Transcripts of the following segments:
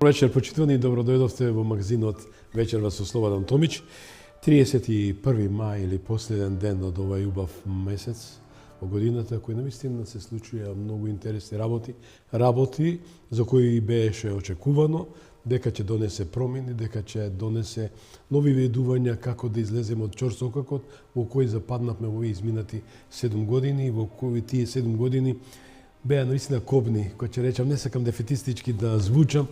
вечер, почитувани, добро дојдовте во магазинот Вечерва со Слободан Томич. 31 мај или последен ден од овај убав месец во годината, кој навистина се случија многу интересни работи за кои беше очекувано дека ќе донесе промени, дека ќе донесе нови видувања како да излеземе од ќорсокакот во кој западнавме во овие изминати 7 години, во кои тие 7 години беа наистина кобни, кој ќе речам, не сакам дефетистички да звучам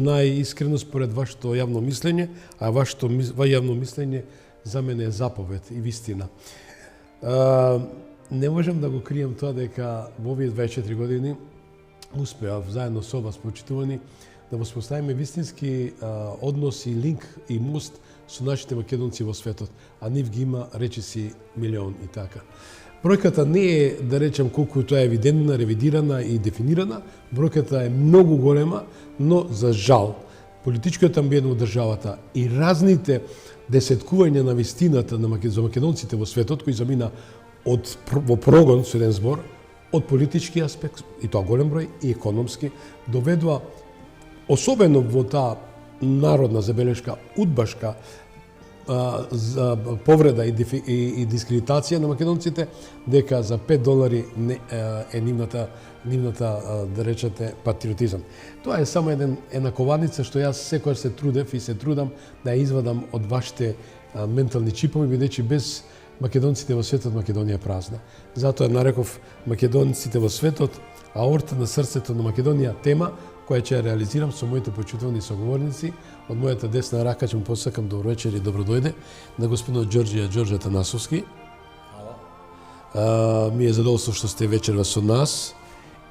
најискрено според вашето јавно мислење, а вашето јавно мислење за мене е заповед и вистина. Не можам да го крием тоа дека во овие 24 години успеав заедно со вас, почитувани, да воспоставиме вистински односи, линк и мост со нашите македонци во светот, а нив ги има речиси милион и така. Бројката не е, да речем, колку тоа е евидентна, ревидирана и дефинирана, бројката е многу голема, но за жал, политичкиот амбиент во државата и разните десеткувања на вистината за македонците во светот, кои замина во прогон со еден збор, од политички аспект, и тоа голем број, и економски, доведува, особено во таа народна забелешка, удбашка, за повреда и дискредитација на македонците, дека за $5 е нивната, да речете, патриотизам. Тоа е само една коварница што јас секојаш се трудев и се трудам да ја извадам од вашите ментални чипови, бидејќи без македонците во светот Македонија е празна. Затоа нареков македонците во светот, аорта на срцето на Македонија тема која ќе ја реализирам со моите почитувани соговорници. Од мојата десна рака ќе му посакам добро вечер и добро дојде на господинот Ѓорѓе Атанасовски. Ми е задоволство што сте вечерва со нас.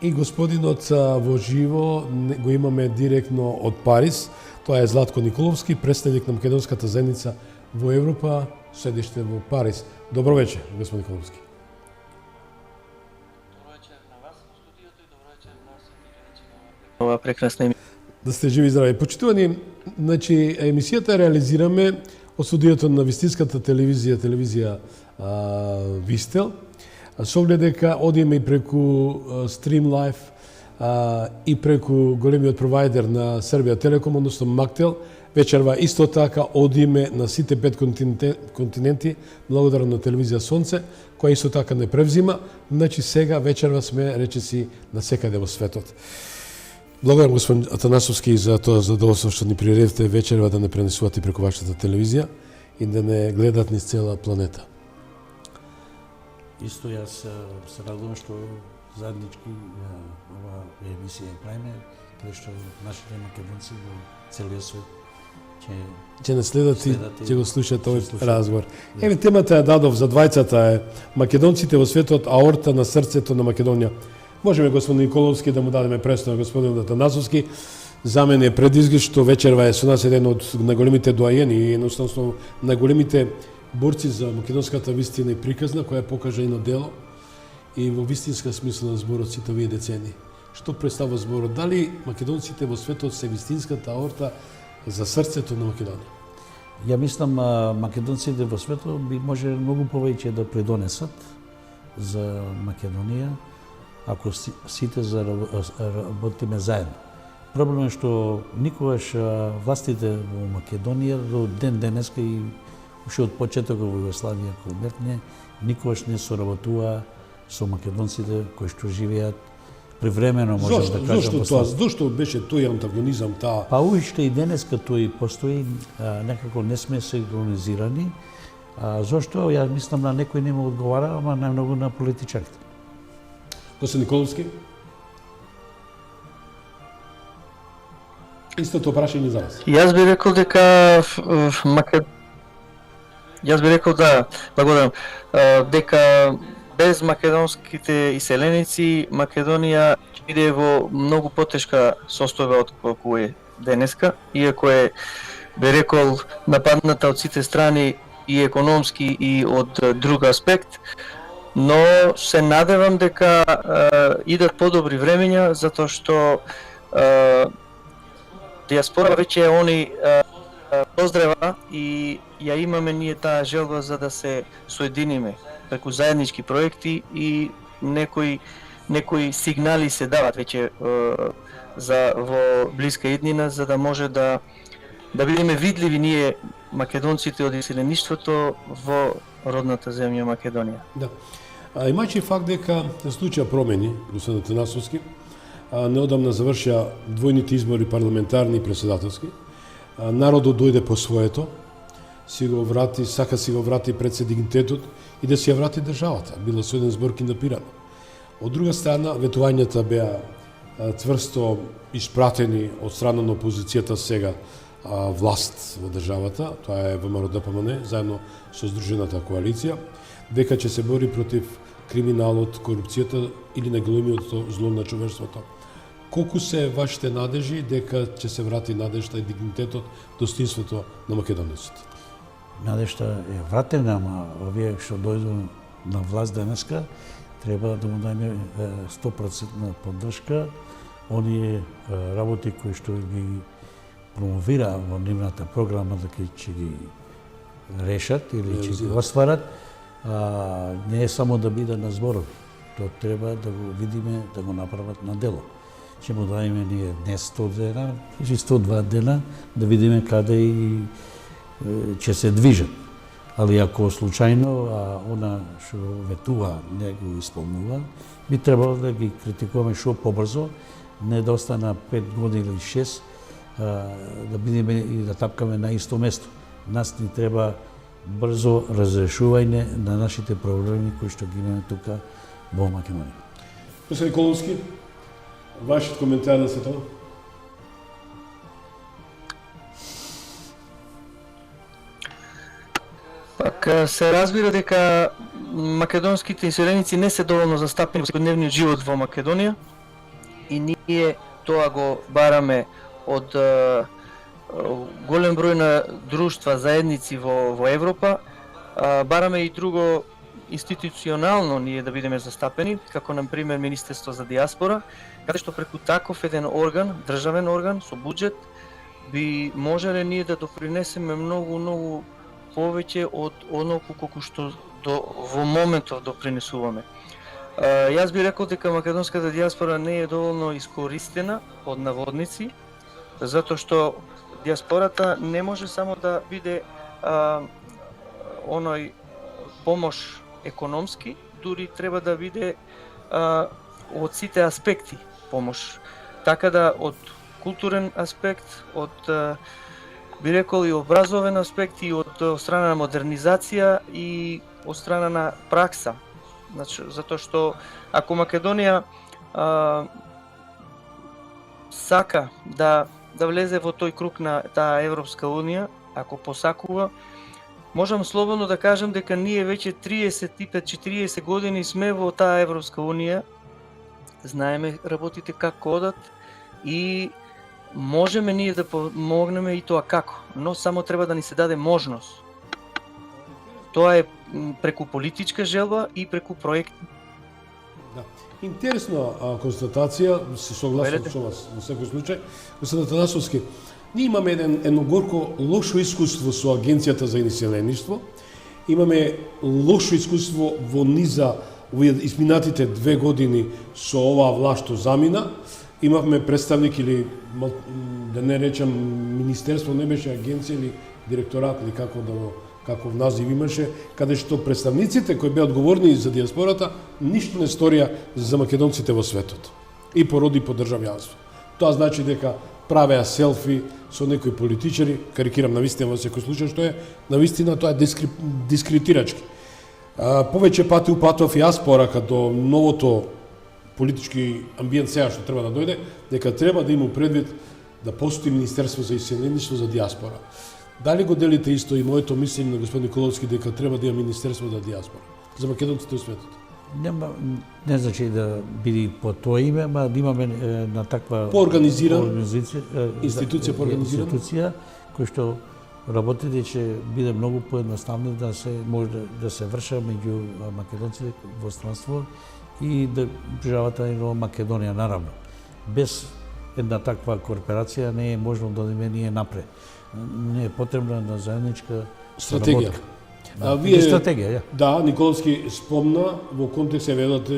И господинот во живо го имаме директно од Париз. Тоа е Златко Николовски, представник на македонската заедница во Европа, седиште во Париз. Добро вечер, господин Николовски. Ова прекрасна емисија. Да сте живи и здрави. Почитувани, значи, емисијата реализираме од студиото на вистинската телевизија Вистел, со оглед дека одиме и преку Stream Live и преку големиот провайдер на Србија Телеком, односно Мактел. Вечерва исто така одиме на сите 5 континенти, благодарно на телевизија Сонце, која исто така не превзима. Значи сега вечерва сме речиси на секаде во светот. Благодарам господин Атанасовски за тоа задоволство што ни приредите вечерва да не пренесувате преку вашата телевизија и да не гледат низ цела планета. Исто јас се радувам што заеднички ова емисија правиме, каде што нашите македонци во целиот свет ќе не следат и ќе го слушат овој разговор. Еве темата ја дадов за двајцата е македонците во светот, аорта на срцето на Македонија. Можеме господин Николовски да му дадеме престо на господин Атанасовски. За мене е предизвик што вечерва е со нас еден од најголемите доајени и едноставно најголемите борци за македонската вистина и приказна, која покажа и на дело и во вистинска смисла на зборот сите овие децени. Што представува зборот? Дали македонците во светот се вистинската аорта за срцето на Македонија? Ја мислам македонците во светот би може многу повеќе да придонесат за Македонија ако сите работиме заедно. Проблем е што никогаш властите во Македонија до ден денеска и уште од почетокот во Југославија кој меркне, никогаш не соработува со македонците кои што живеат привремено, може да кажам. Зошто беше тој антагонизам, таа? Па уште и денеска тој постои, некако не сме синхронизирани. Зошто? Ја мислам на некој не му одговара, ама најмногу на политичарите. Господин Николовски? Истото прашање за вас. Јас би рекол дека благодарам, дека без македонските иселеници Македонија ќе биде во многу потешка состојба од колку е денеска, иако е, би рекол, нападната од сите страни и економски и од друг аспект, но се надевам дека идат подобри времења, затоа што диаспора веќе они поздрева и ја имаме ние таа желба за да се соединиме преку заеднички проекти и некои сигнали се дават веќе за во блиска иднина, за да може да бидеме видливи ние македонците од иселеништвото во родната земја Македонија. Да. Имајќи факт дека се случија промени, господин Атанасовски, неодамна завршија двојните избори парламентарни и председателски, народот дојде по своето, сака си го врати пред се дигнитетот и да си ја врати државата. Било со еден збор кинапирано. Од друга страна, ветувањата беа цврсто испратени од страна на опозицијата сега власт во државата, тоа е ВМРО-ДПМН, заедно со Сдружената коалиција, дека ќе се бори против криминалот, корупцијата или најголемиот зло на човештвото. Колку се вашите надежи дека ќе се врати надежта и дигнитетот, достоинството на македонеците? Надежта е вратена, ама овие што дојду на власт денеска, треба да му дајме 100% поддршка. Оние работи кои што ги промовира во нивната програма дека ќе ги решат или ќе ги остварат, не е само да биде на зборови. Тоа треба да го видиме, да го направат на дело. Ќе му дајме ние не 100 дена, или 102 дена, да видиме каде и ќе се движат. Али ако случајно она што ветува не го исполнува, би требало да ги критикуваме што побрзо, не да остана 5 години или 6, да бидеме и да тапкаме на исто место. Нас ни треба брзо разрешување на нашите проблеми кои што ги имаме тука во Македонија. Господин Коловски, вашиот коментар на се тоа? Пак се разбира дека македонските иселеници не се доволно застапени во секојдневниот живот во Македонија и ние тоа го бараме од голем број на друштва, заедници во Европа. Бараме и друго институционално ние да бидеме застапени, како на пример Министерство за диаспора, каде што преку таков еден орган, државен орган со буџет, би можеле ние да допринесеме многу повеќе од оноку колку што во моментов допринесуваме. Јас би рекол дека македонската диаспора не е доволно искористена од наводници, затоа што диаспората не може само да биде оној помош економски, дури треба да биде од сите аспекти помош. Така да од културен аспект, од би рекол и образовен аспект и од страна на модернизација и од страна на пракса. Значи, затоа што ако Македонија сака да влезе во тој круг на таа Европска Унија, ако посакува, можам слободно да кажам дека ние веќе 35-40 години сме во таа Европска Унија, знаеме работите како одат и можеме ние да помогнеме и тоа како, но само треба да ни се даде можност. Тоа е преку политичка желба и преку проекти. Да. Интересна констатација, се согласувам со вас во секој случај. Господин Атанасовски, ние имаме едно горко лошо искуство со Агенцијата за иселеништво. Имаме лошо искуство во низа во изминатите 2 години со оваа власт што замина. Имавме представник или да не речам министерство, не беше агенција или директорат или каков назив имаше, каде што представниците кои беа одговорни за диаспората ништо не сторија за македонците во светот и породи по државјанство. Тоа значи дека правеа селфи со некои политичари, карикирам навистина во секој случај, што е навистина тоа е дискредитирачки. Повеќе пати упатов и јас порака до новото политички амбиент сега што треба да дојде, дека треба да има предвид да постои Министерство за иселеништво за диаспора. Дали го делите исто и моето мислење на господин Коловски дека треба да има Министерство за диаспора за македонците во светот? Не значи да биде по тоа име, ама да имаме на таква институција која што работите ќе биде многу поедноставно да се може да се врши меѓу македонците во странство и државата во Македонија наравно. Без една таква корпорација не е можно да одиме ние напред. Не е потребна на заедничка стратегија. Стратегија, да, Николовски спомна во контекст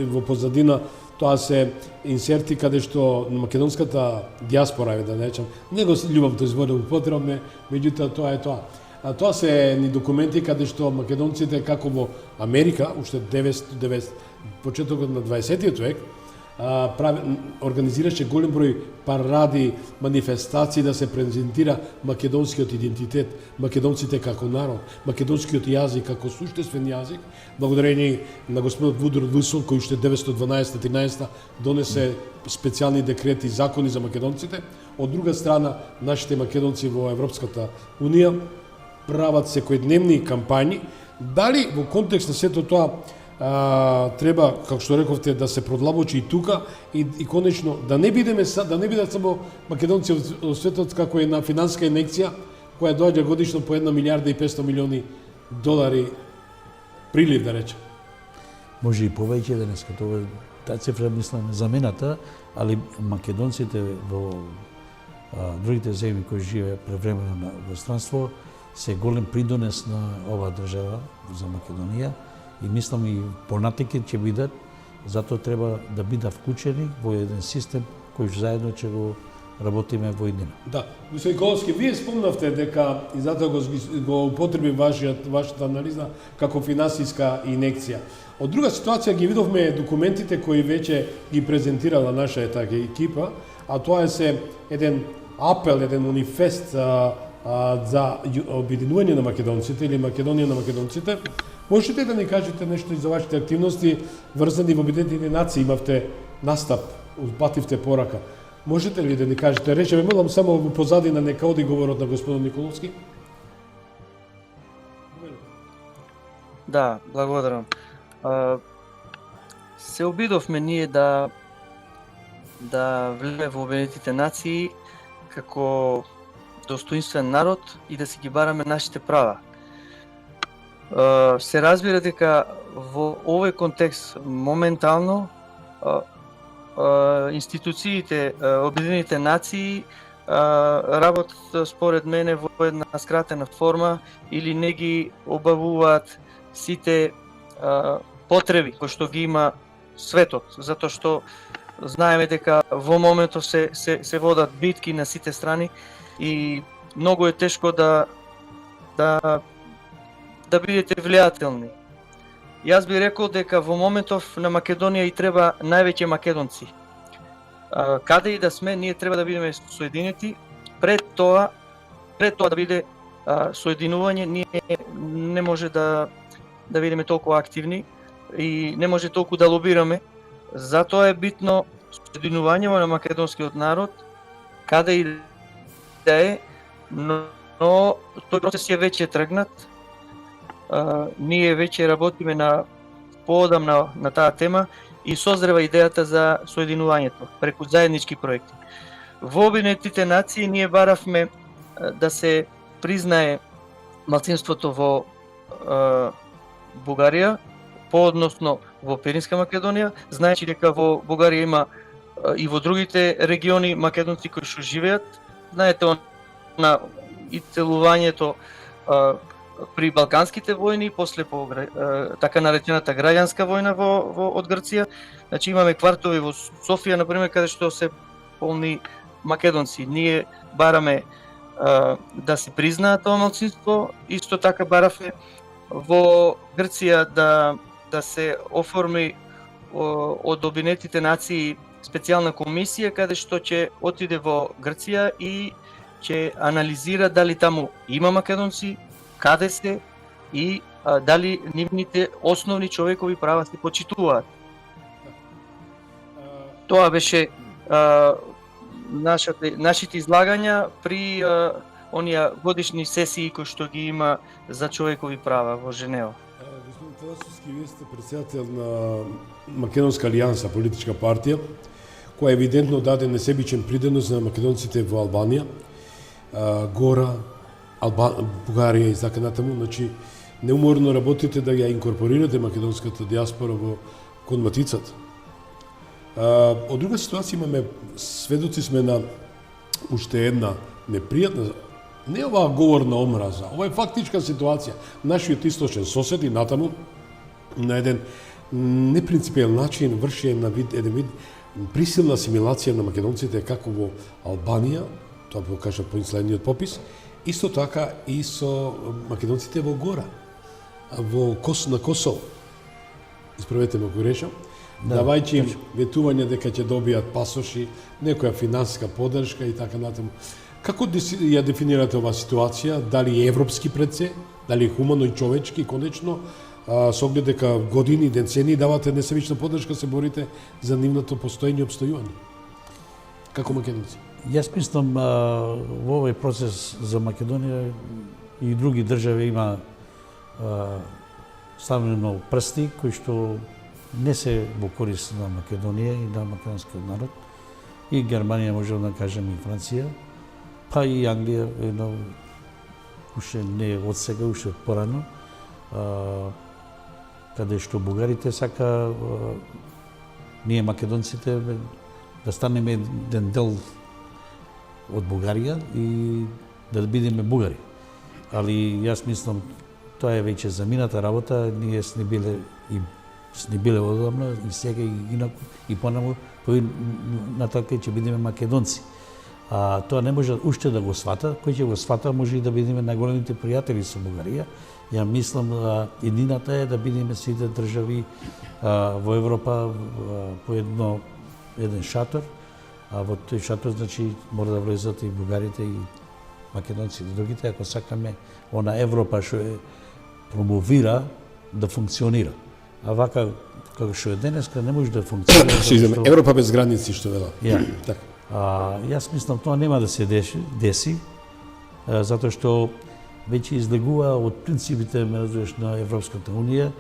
во позадина тоа се инсерти каде што македонската диаспора, да речам, него љубовно зборот употребаме, меѓутоа тоа е тоа. А тоа се ни документи каде што македонците како во Америка, уште почетокот на 20 век, организираше голем број паради, манифестации да се презентира македонскиот идентитет, македонците како народ, македонскиот јазик како суштествен јазик, благодарение на господинот Вудро Вилсон кој уште 1912-13 донесе специјални декрети и закони за македонците. Од друга страна, нашите македонци во Европската унија прават секојдневни кампањи. Дали во контекст на сето тоа треба, како што рековте, да се продлабочи и тука и конечно да не бидат само македонци од светот како една финанска инекција која доаѓа годишно по 1 милиарда и 500 милиони долари прилив, да речем. Може и повеќе денеска, тоа таа цифра мислам замената, али македонците во другите земји кои живеат превремено во странство се голем придонес на оваа држава за Македонија. И мислам и понатаки ќе бидат, затоа треба да бидат вклучени во еден систем кој заедно ќе го работиме во иднина. Да, господин Коловски, вие спомнавте дека и затоа го употребив вашата анализа како финансиска инекција. Од друга ситуација ги видовме документите кои веќе ги презентирала нашата екипа, а тоа е еден апел, еден манифест за обединување на македонците или Македонија на македонците. Можете да ни кажете нешто и за вашите активности врзани во Обединетите нации? Имавте настап, упативте порака. Можете ли да ни кажете? Речеме, милам само во позадина нека оди говорот на господин Николовски. Да, благодарам. Се обидовме ние да влеме во Обединетите нации како достоинствен народ и да си ги бараме нашите права. Се разбира дека во овој контекст моментално институциите Обединените нации работат според мене во една скратена форма или не ги обавуваат сите потреби кои што ги има светот, затоа што знаеме дека во моментов се водат битки на сите страни и многу е тешко да бидете влијателни. Јас би рекол дека во моментов на Македонија и треба највеќе македонци. Каде и да сме, ние треба да бидеме соединети. Пред тоа да биде соединување, ние не може да бидеме толку активни и не може толку да лобираме. Затоа е битно соединувањето на македонскиот народ, каде и да е, но тој процес е веќе тргнат. Ние веќе работиме поодамна на таа тема и созрева идејата за соединувањето преку заеднички проекти. Во Обединетите нации ние баравме да се признае малцинството во Бугарија, поодносно во Пиринска Македонија, знаејќи дека во Бугарија има и во другите региони македонци кои што живеат. Знаете на и целувањето при Балканските војни, после така наречената граѓанска војна од Грција. Значи имаме квартови во Софија, например, каде што се полни македонци. Ние бараме да се признаат тоа малцинство, исто така баравме во Грција да се оформи од Обединетите нации специјална комисија каде што ќе отиде во Грција и ќе анализира дали таму има македонци, каде се и дали нивните основни човекови права се почитуваат. Тоа беше нашите излагања при оние годишни сесии кои што ги има за човекови права во Женева. Господин Таласовски, вие сте председател на Македонска алијанса, политичка партија, која евидентно даде несебичен придонос на македонците во Албанија, Гора, Бугарија и така натаму. Значи, неуморно работите да ја инкорпорирате македонската диаспора кон матицата. Од друга ситуација имаме, сведоци сме на уште една непријатна, не оваа говор на омраза, ова е фактичка ситуација. Нашиот источен сосед и натаму на еден непринципијален начин врши еден вид присилна асимилација на македонците како во Албанија, тоа го кажа по следниот попис, исто така и со македонците во Гора, на Косово. Исправете ме ако грешам, давајќи им ветување дека ќе добијат пасоши, некоја финансиска поддршка и така натаму. Како ја дефинирате оваа ситуација? Дали е европски пред се, дали е хумано и човечки, конечно, со оглед дека години, децени давате несебична поддршка, се борите за нивното постоење и обстојување? Како македонци? Јас мислам во овој процес за Македонија и други држави има ставено прсти кои што не се во корист на Македонија и на македонскиот народ. И Германија можеме да кажеме и Франција, па и Англија, едно уште не од сега, уште порано, каде што бугарите сака ние македонците да станеме еден дел од Бугарија и да бидеме бугари. Али јас мислам тоа е веќе замината работа, ние сме биле одамна и сега и инаку и понаму натака ќе бидеме македонци. Тоа не може уште да го свата, кој ќе го свата може и да бидеме најголемите пријатели со Бугарија. Ја мислам едината е да бидеме сите држави во Европа по еден шатор, а во тој шатор значи мора да влезат и бугарите и македонците и другите, ако сакаме она Европа што е промовира да функционира. А вака како што е денеска не може да функционира. Европа без граници што велат. Така. Јас мислам тоа нема да се деси, затоа што веќе излегува од принципите на Европската унија,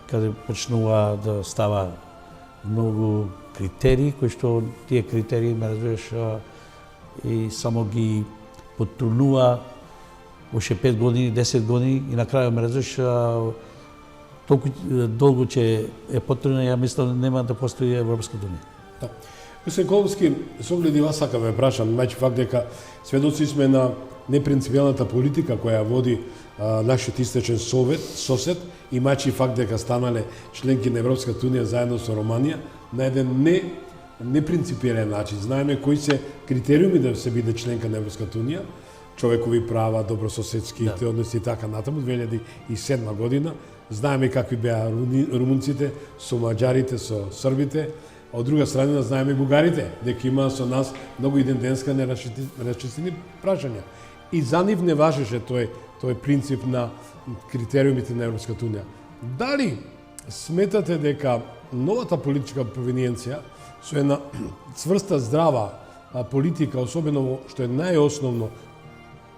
каде почнува да става многу критерии, кои што тие критерии и само ги потурнува уште 5 години, 10 години и на крај толку долго ќе е потребно, ја мислам нема да постои Европската унија. Да. Господин Коловски, со оглед и вас сакам да прашам, мајчи факт дека сведоци сме на непринципијалната политика која води нашиот источен сосед, и мајчи факт дека станале членки на Европската унија заедно со Романија на еден непринципијален начин. Знаеме кои се критериуми да се биде членка на Европската унија, човекови права, добрососедските односи и така натаму, 2007 година. Знаеме какви беа румунците со маđарите, со србите, а од друга страна знаеме бугарите, дека има со нас многу и ден денска нерашчистени прашања. И за нив не важеше тој принцип на критериумите на Европската унија. Дали сметате дека новата политичка провиненција со една цврста, здрава политика, особено што е најосновно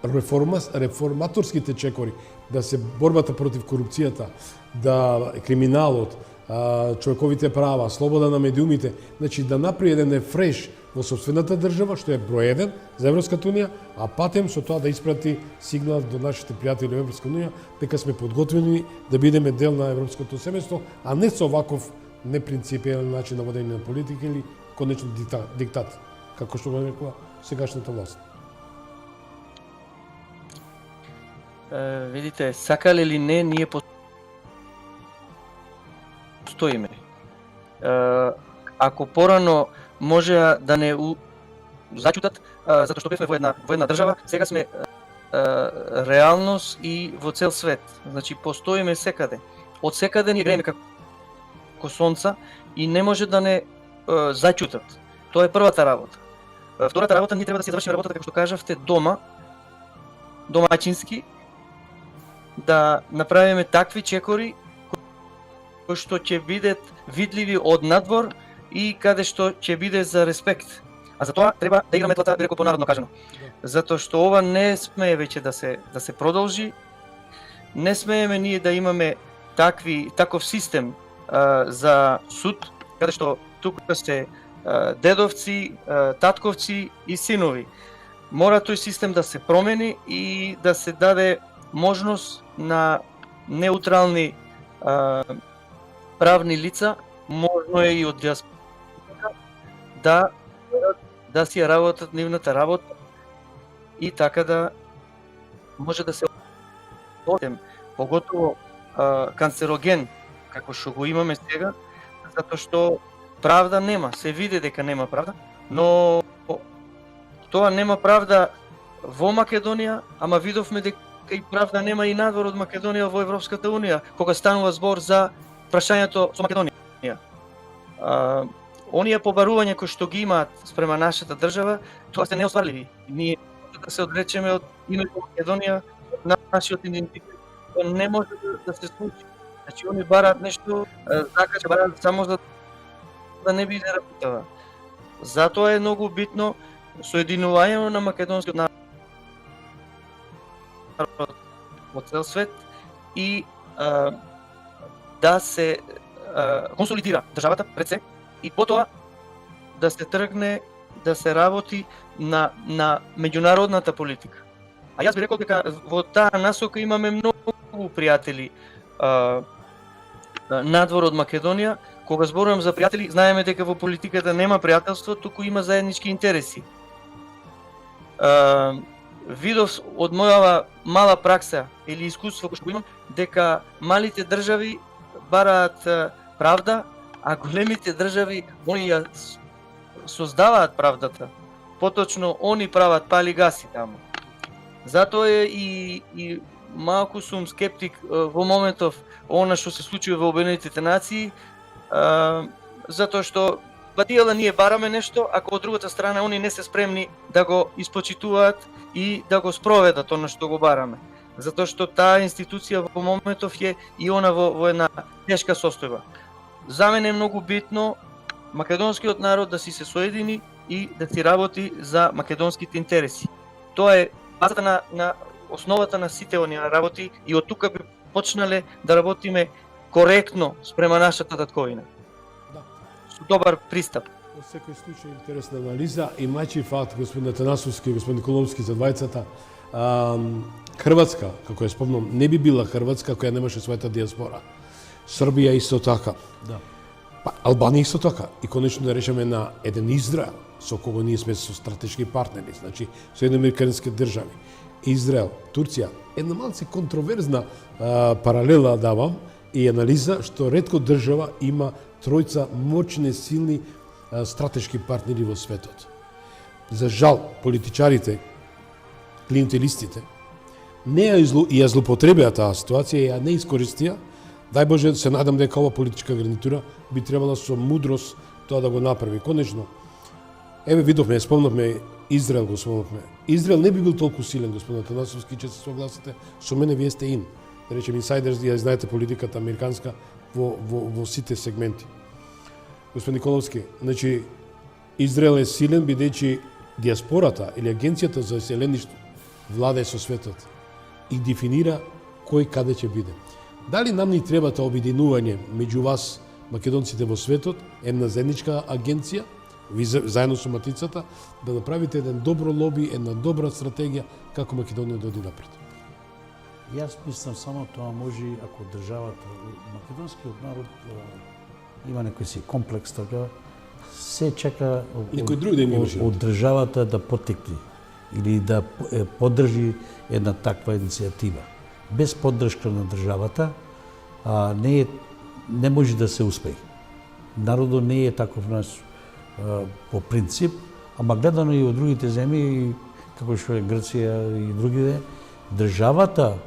реформаторските чекори, да се борбата против корупцијата, да криминалот, човековите права, слобода на медиумите, значи да направи еден рефреш во сопствената држава, што е број 1 за Европската унија, а патем со тоа да испрати сигнал до нашите пријатели во Европската унија дека сме подготвени да бидеме дел на европското семејство, а не со ваков непринципијален начин на водење на политика или конечно диктат, како што го рекува сегашната власт. Видите, сакале или не, ние постоиме. Ако порано можеа да не зачутат, затоа што бевме во една држава, сега сме реалност и во цел свет. Значи, постоиме секаде. Од секаде ни грееме како сонца и не може да не зачутат. Тоа е првата работа. Втората работа, ние треба да си завршиме работата, како што кажавте, домаќински, да направиме такви чекори кои што ќе бидат видливи од надвор и каде што ќе биде за респект. А за тоа треба да играме метлата, реко понародно кажано. Затоа што ова не смее веќе да се продолжи. Не смееме ние да имаме таков систем за суд, каде што тука сте дедовци, татковци и синови. Мора тој систем да се промени и да се даде можност на неутрални правни лица, можно е и од диаспора, да си работат нивната работа и така да може да се поготово канцероген како што го имаме сега, затоа што правда нема, се види дека нема правда, но тоа нема правда во Македонија, ама видовме дека и правда нема и надвор од Македонија во Европската Унија, кога станува збор за прашањето со Македонија. Оние побарувања кои што ги имаат спрема нашата држава, тоа се неостварливи. Ние да се одречеме од името Македонија, од нашиот идентитет, тоа не може да се случи. Значи, они бараат нешто, закача, бараат само за да не биде работава. Затоа е многу битно соединувањето на македонскиот народ во цел свет и да се консолидира државата пред се и потоа да се тргне да се работи на меѓународната политика. А јас би рекол дека во таа насока имаме многу пријатели надвор од Македонија. Кога зборувам за пријатели, знаеме дека во политиката нема пријателство, туку има заеднички интереси. Видов од мојава мала пракса или искуство кој што имам, дека малите држави бараат правда, а големите држави они ја создаваат правдата. Поточно они прават пали гаси таму. Затоа е и малку сум скептик во моментов она што се случува во Обединетите нации, затоа што дела ние бараме нешто, ако од другата страна они не се спремни да го испочитуваат и да го спроведат она што го бараме. Затоа што таа институција во моментов е и она во една тешка состојба. За мене е многу битно македонскиот народ да си се соедини и да си работи за македонските интереси. Тоа е базата на основата на сите оние работи и од тука би почнале да работиме коректно спрема нашата татковина. Со добар пристап. Во секој случај интересна анализа и мајчи факт господин Атанасовски и господин Николовски за двајцата. Хрватска, како ја спомнам, не би била Хрватска која немаше својата диаспора. Србија исто така. Да. Па Албанија исто така. И конечно да речеме на еден Израел, со кого ние сме со стратешки партнери, значи Соединените американски држави, Израел, Турција. Една малце контроверзна паралела давам и анализа што ретко држава има тројца моćни, силни стратешки партнери во светот. За жал, политичарите, клиентелистите, не ја злоупотребија таа ситуација и ја не искористија. Дај Боже, се надам дека ова политичка гарнитура би требала со мудрост тоа да го направи. Конечно, еве видовме, спомнавме Израел, го спомнавме. Израел не би бил толку силен, господин Атанасовски, че се согласите со мене, вие сте ин. Да речем, инсайдерс, ја знаете политиката американска во сите сегменти. Господин Николовски, значи, Израел е силен, бидејќи диаспората или Агенцијата за селеништво владае со светот и дефинира кој каде ќе биде. Дали нам ни треба тоа обединување меѓу вас, македонците во светот, една заедничка агенција, заедно со матицата, да направите еден добро лоби, една добра стратегија како Македонија да оди напред? Јас мислам само тоа може ако државата, македонскиот народ има некој си комплекс така, се чека од државата да потекне или да поддржи една таква иницијатива. Без поддршка на државата не може да се успее. Народот не е таков по принцип, ама гледано и од другите земји, како што е Грција и другите, државата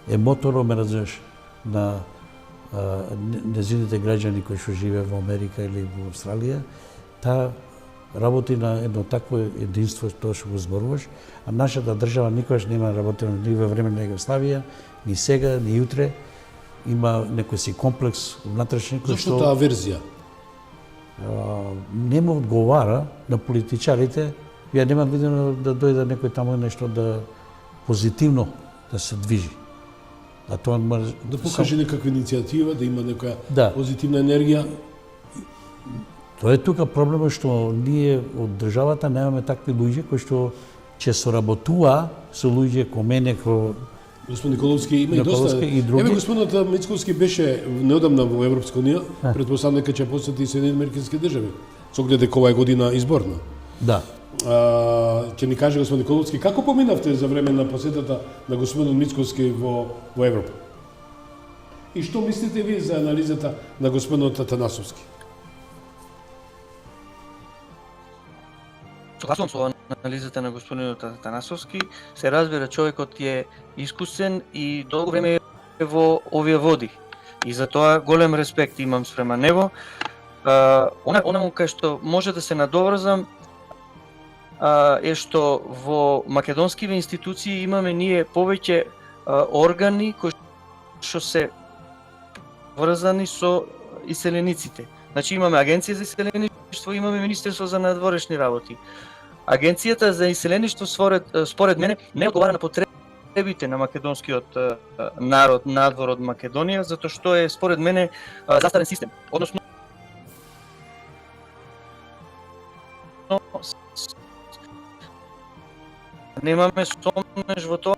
е моторот, ме разбираш, на незините граѓани кои што живее во Америка или во Австралија, таа работи на едно такво единство, тоа што го зборуваш, а нашата држава никогаш нема работено ни во време на Југославија, ни сега, ни утре. Има некој си комплекс внатрешен кој што... Зошто таа верзија? Не му одговара на политичарите. Ја немам видено да дојде некој таму нешто да позитивно да се движи. А тоа да покаже некаква иницијатива, да има некоја позитивна енергија. Тоа е тука проблемот што ние од државата немаме такви луѓе кои што ќе соработува со луѓе кои мене, Господин Николовски има и доста. Еве господинот Мицковски беше неодамна во Европска унија, претпоставам дека ќе посети Соединените американски држави. Со оглед дека ова е година изборна. Да. Ќе ни каже господин Николовски како поминавте за време на посетата на господинот Мицковски во Европа? И што мислите ви за анализата на господинот Атанасовски? Согласувам со анализата на господинот Атанасовски. Се разбира, човекот е искусен и долго време е во овие води. И за тоа голем респект имам спрема него. Онаму кај што може да се надоврзам е што во македонскиве институции имаме ние повеќе органи кои што се врзани со иселениците. Значи имаме Агенција за иселеништво, имаме Министерство за надворешни работи. Агенцијата за иселеништво според мене не одговара на потребите на македонскиот народ надвор од Македонија, затоа што е според мене застарен систем. Односно немаме сомнеш во тоа,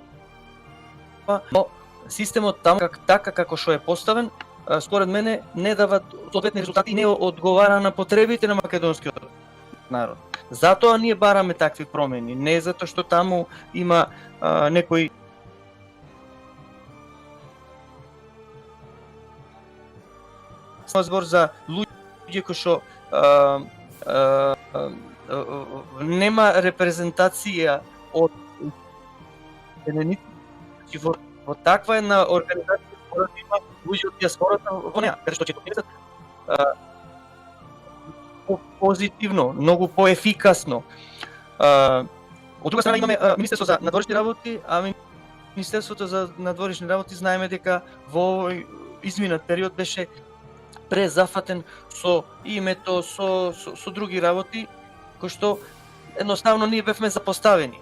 но системот таму така како што е поставен, според мене не дава соодветни резултати и не одговара на потребите на македонскиот народ. Затоа ние бараме такви промени, не затоа што таму има некои збор за луѓе кои што нема репрезентација од иселеници. Во таква една организација мора да има луѓе од диаспората во неа, каде што ќе допринесат позитивно, многу поефикасно. Од друга страна имаме Министерство за надворешни работи, а Министерството за надворешни работи знаеме дека во овој изминат период беше презафатен со името, со други работи, кои што едноставно ние бевме запоставени.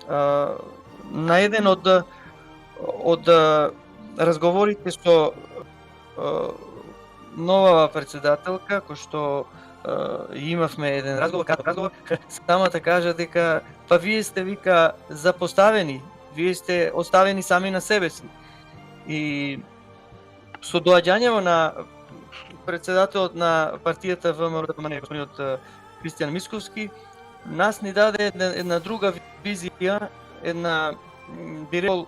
На еден од разговорите со новава председателка, кој што имавме еден разговор, самата кажа дека па вие сте, вика, запоставени, вие сте оставени сами на себе си. И со доаѓањето на председателот на партијата ВМРО, господинот Кристијан Мисковски, нас ни даде една друга визија, една би рекол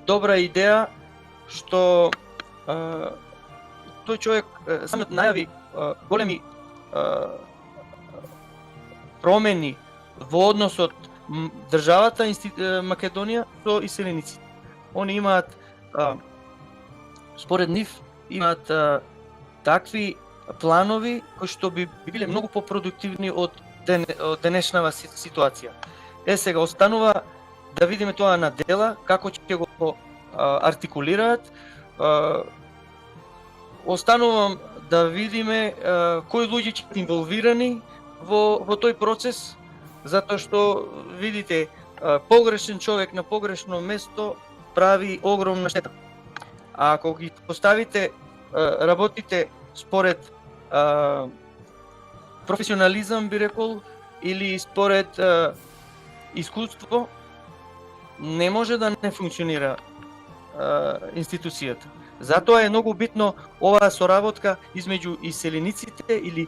добра идеја, што тој човек самиот најави големи промени во односот државата Македонија со иселениците. Они имаат, според нив, имаат такви планови кои што би биле многу попродуктивни од денешнава ситуација. Сега останува да видиме тоа на дела, како ќе го артикулираат. Останувам да видиме кои луѓе ќе бидат инволвирани во тој процес, затоа што, видите, погрешен човек на погрешно место прави огромна штета. А ако ги поставите работите според професионализам, би рекол, или според искуство, не може да не функционира институцијата. Затоа е многу битно оваа соработка измеѓу иселениците или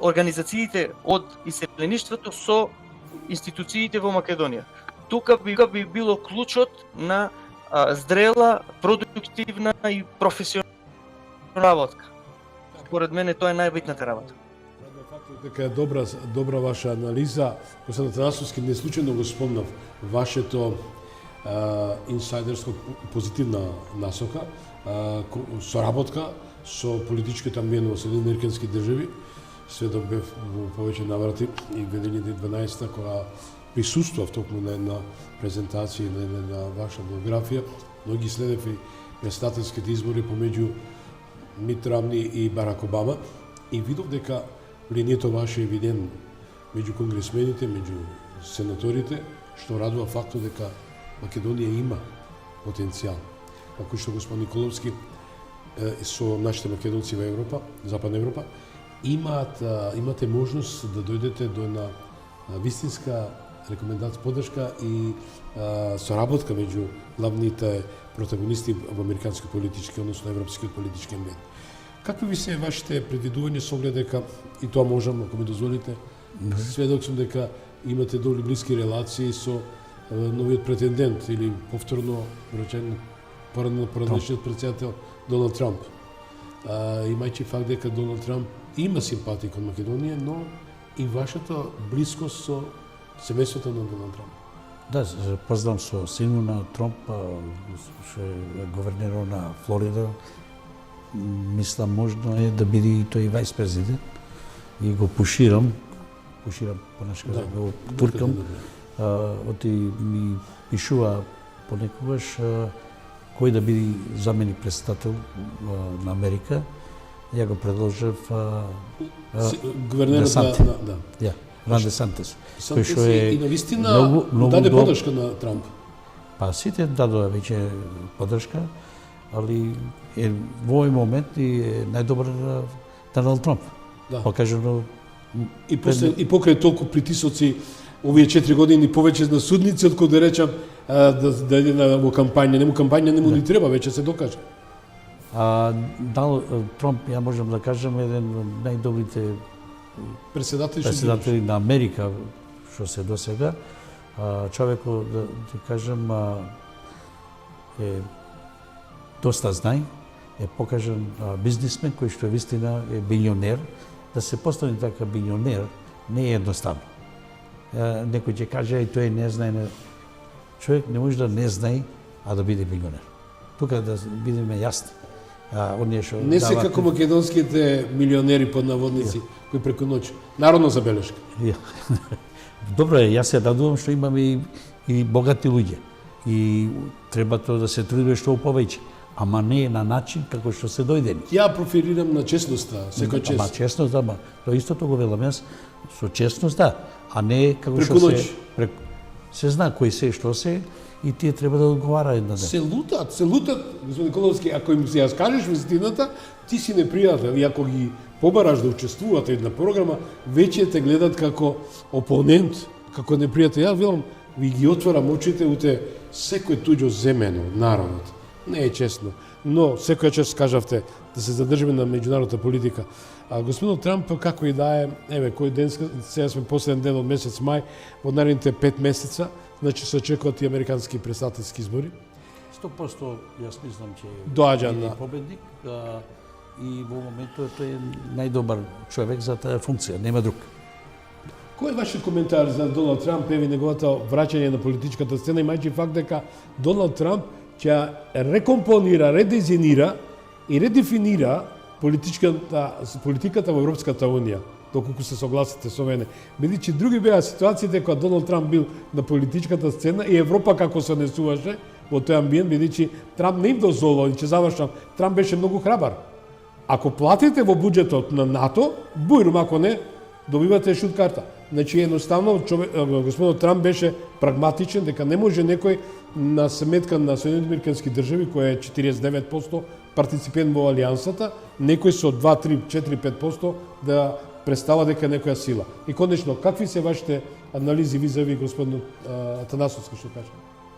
организациите од иселеништвото со институциите во Македонија. Тука би било клучот на здрела, продуктивна и професионална работка. Според мене тоа е најбитната работа. Фактот дека е добра ваша анализа. Господин Атанасовски, не случајно го спомнав вашето инсайдерско позитивна насока, соработка со политичкиот амбиент во Соединените американски држави. Сведок бев во повеќе наврати и 2012 кога присуствував токму на една презентација на една ваша биографија, но ги следев и председателските избори помеѓу Мит Ромни и Барак Обама и видов дека влијанието ваше е виден меѓу конгресмените, меѓу сенаторите, што радува фактот дека Македонија има потенцијал. Како што господин Николовски со нашите македонци во Европа, Западна Европа, имате можност да дојдете до една вистинска рекомендација, поддршка и соработка меѓу главните протагонисти во американски политички, односно европскиот политички амбиент. Какви ви се вашите предвидувања со оглед дека, и тоа можам, ако ми дозволите, сведок сум дека имате добри блиски релации со новиот претендент или повторно речен поранешниот председател Доналд Трамп. Имајќи факт дека Доналд Трамп има симпатии кон Македонија, но и вашата блискост со семејството на Доналд Трамп. Да, познам со сину на Трамп, што е говернерот на Флорида. Мислам, можно е да биде и тој вајс президент. И го пуширам понешка, го туркам. Оти ми пишува понекогаш кој да биде заменик председател на Америка. Ја го предложив гувернерот на Ран де Сантес. Кој што е и навистина даде поддршка на Трамп. Па сите дадоа веќе поддршка, али во овој момент е најдобар Доналд Трамп. Да. Покажано и покрај толку притисоци овие 4 години повеќе на судници отколку да речам да иде во кампања, не му ни треба, веќе се докажа. Трамп, ја можам да кажам, еден од најдобрите председатели на Америка што се досега. Човекот, да кажам, е доста знај, е покажан бизнисмен кој што вистина е билионер. Да се постане така билионер не е едноставно. Некој ќе каже и тој не знае. Човек не може да не знае, а да биде билионер. Тука да бидеме јасни. Не се како македонските милионери под наводници кои преку ноќ народна забелешка. Добро е, јас се радувам што имаме и богати луѓе. И треба тоа да се трудиме што повеќе, ама не на начин како што се дојдени. Ја профилирам на честноста, секој чест. Ама честност, ама тоа истото го велам јас, со честност да, а не како преку што ноќ. се зна кој се што се и тие треба да одговара една ден. Се лутат, господин Коловски, ако им се ја скажеш вистината, ти си непријател и ако ги побараш да учествувате една програма, веќе те гледат како опонент, како непријател. Ја велам, ви ги отварам очите уте секој туѓо земено народот. Не е честно. Но секоја чест кажавте да се задржиме на меѓународната политика. Господин Трамп, како и да е, еве, кој ден, сега сме последен ден од месец мај, во наредните 5 месеца, значи се очекуваат и американски председателски избори. 100% јас мислам че доаѓа е на победник и во моментот тој е најдобар човек за таа функција, нема друг. Кој е вашиот коментар за Доналд Трамп и неговото враќање на политичката сцена, имајќи факт дека Доналд Трамп ќе рекомпонира, редизајнира и редефинира политиката во Европската унија, доколку се согласите со мене. Бидејќи други беа ситуациите кога Доналд Трамп бил на политичката сцена и Европа како се однесуваше во тој амбиент, бидејќи Трамп не им дозволил, и ќе завршам, Трамп беше многу храбар. Ако платите во буџетот на НАТО, бујрум, ако не, добивате шут карта. Значи, едноставно, господин Трамп беше прагматичен, дека не може некој на сметка на Соединените американски држави, која е 49% партиципент во алијансата, некој со 2, 3, 4, 5% да представа дека некоја сила. И конечно, какви се вашите анализи визави господин Атанасовски што кажа?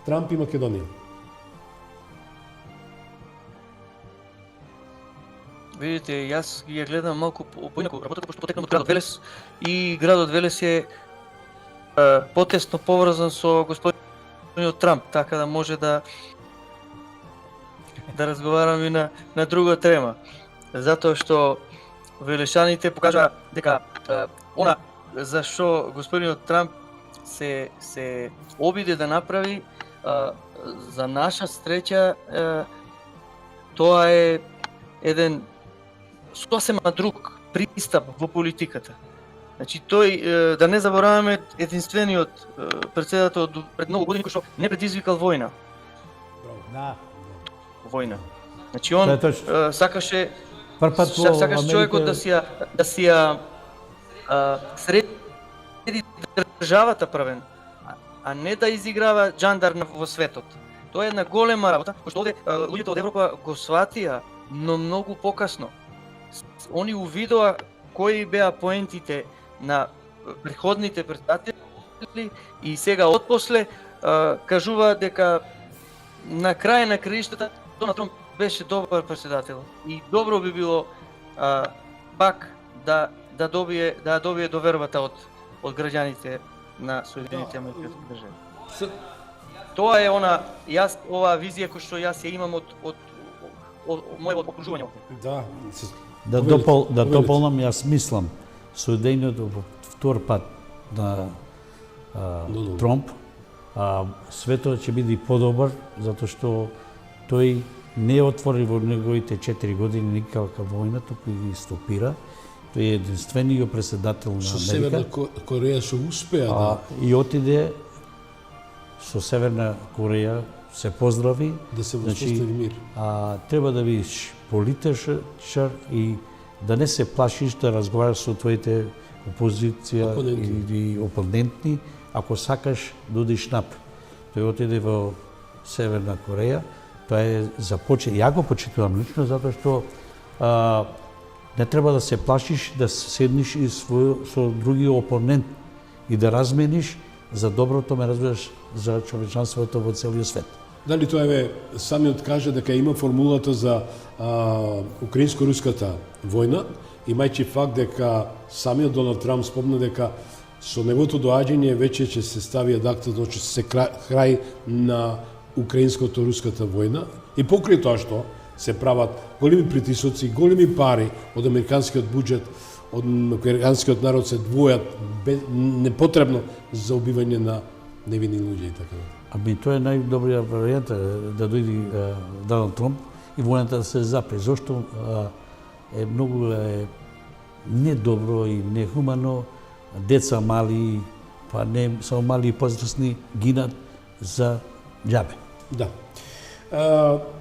Трамп и Македонија. Видите, јас ги гледам малку поинаку работата, пошто потекнам од градот Велес и градот Велес е потесно поврзан со господинот Трамп, така да може да разговараме на друга тема. Затоа што велешаните покажа дека она за што господинот Трамп се обиде да направи, за наша среќа тоа е еден сосема друг пристап во политиката. Значи тој, да не забораваме, единствениот председател пред многу години кој што не предизвикал војна. Да. Војна. Значи он сакаше човекот да си ја среди државата правен, а не да изиграва джандар во светот. Тоа е една голема работа, пошто овде луѓето од Европа го сватија, но многу покасно. Они увидоа кои беа поентите на претходните председатели и сега отпосле кажуваат дека на крај на краиштата Доналд Трамп беше добар председател и добро би било пак да добие довербата од граѓаните на Соединените американски држави. Тоа е оваа визија која што јас ја имам од моето окружување. Да, Да дополнам, јас мислам, со дејното втор пат на Трамп, светот ќе биде подобар, затоа што тој не отвори во неговите 4 години никаква војна, туку ги стопира. Тој е единствениот председател на со Америка. Северна Кореја што успеа да И отиде со Северна Кореја, се поздрави. да се воспостави мир. Треба да бидеш политичар и да не се плашиш да разговараш со твоите опозиција или опоненти, ако сакаш да одиш напред. Тој отиде во Северна Кореја, тоа е ја го почитувам лично, затоа што не треба да се плашиш да седнеш и со други опонент и да размениш за доброто, ме разбираш, за човечанството во целиот свет. Дали тоа е самиот каже дека има формулата за украинско-руската војна, имајќи факт дека самиот Доналд Трамп спомна дека со неговото доаѓање веќе ќе се стави адактот, значи се крај на украинското-руската војна и покрај тоа што се прават големи притисоци, големи пари од американскиот буџет, од американскиот народ се двојат непотребно за убивање на невини луѓе и така. Тоа е најдобрија варијанта да дојде Доналд Трамп и војната да се запре. Зошто е многу недобро и нехумано деца мали, па не само мали и возрастни гинат за џабе. Да.